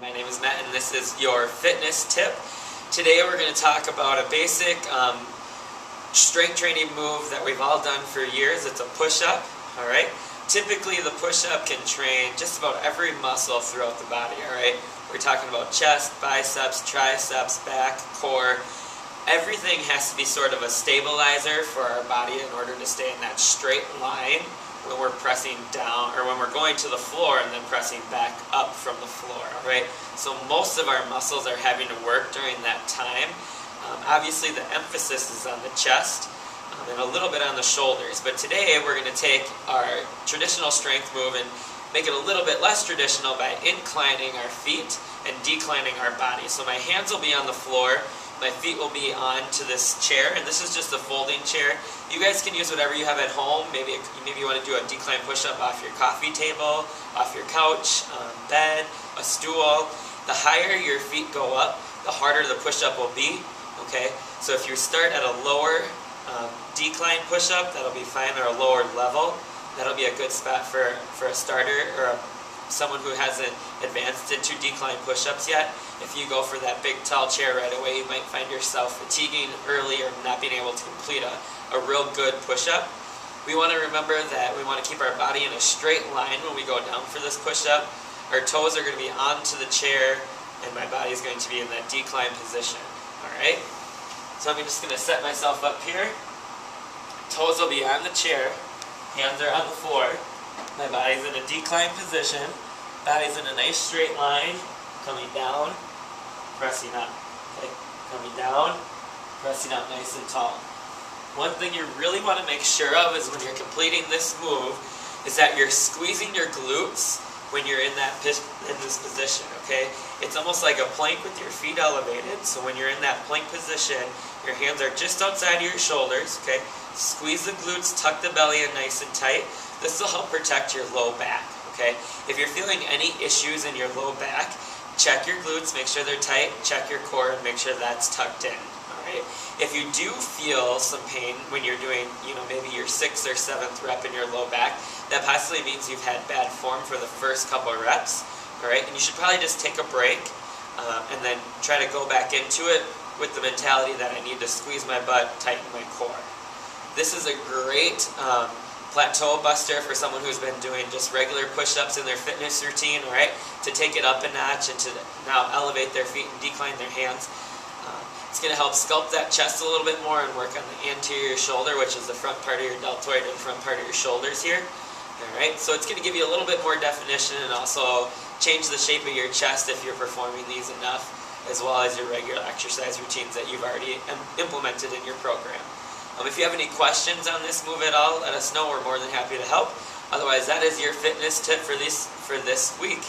My name is Matt and this is your fitness tip. Today we're going to talk about a basic strength training move that we've all done for years. It's a push-up. Alright? Typically the push-up can train just about every muscle throughout the body. Alright? We're talking about chest, biceps, triceps, back, core. Everything has to be sort of a stabilizer for our body in order to stay in that straight line when we're pressing down, or when we're going to the floor and then pressing back up from the floor, right? So most of our muscles are having to work during that time. Obviously the emphasis is on the chest and a little bit on the shoulders, but today we're going to take our traditional strength move and make it a little bit less traditional by inclining our feet and declining our body. So my hands will be on the floor, my feet will be onto this chair, and this is just a folding chair. You guys can use whatever you have at home. Maybe you want to do a decline push-up off your coffee table, off your couch, bed, a stool. The higher your feet go up, the harder the push-up will be. Okay, so if you start at a lower decline push-up, that'll be fine, or a lower level. That'll be a good spot for a starter or someone who hasn't advanced into decline push-ups yet. If you go for that big tall chair right away, you might find yourself fatiguing early or not being able to complete a real good push-up. We want to remember that we want to keep our body in a straight line when we go down for this push-up. Our toes are going to be onto the chair and my body is going to be in that decline position. Alright? So I'm just going to set myself up here. Toes will be on the chair. Hands are on the floor. My body's in a decline position. Body's in a nice straight line. Coming down, pressing up. Okay? Coming down, pressing up nice and tall. One thing you really want to make sure of is when you're completing this move is that you're squeezing your glutes when you're in this position. Okay? It's almost like a plank with your feet elevated. So when you're in that plank position, your hands are just outside of your shoulders. Okay? Squeeze the glutes, tuck the belly in nice and tight. This will help protect your low back. Okay? If you're feeling any issues in your low back, check your glutes, make sure they're tight, check your core, and make sure that's tucked in. Alright? If you do feel some pain when you're doing, maybe your 6th or 7th rep in your low back, that possibly means you've had bad form for the first couple of reps. Alright? And you should probably just take a break and then try to go back into it with the mentality that I need to squeeze my butt, tighten my core. This is a great plateau buster for someone who's been doing just regular push-ups in their fitness routine, right? To take it up a notch and to now elevate their feet and decline their hands. It's going to help sculpt that chest a little bit more and work on the anterior shoulder, which is the front part of your deltoid or the front part of your shoulders here. Alright, so it's going to give you a little bit more definition and also change the shape of your chest if you're performing these enough, as well as your regular exercise routines that you've already implemented in your program. If you have any questions on this move at all, let us know. We're more than happy to help. Otherwise, that is your fitness tip for this week.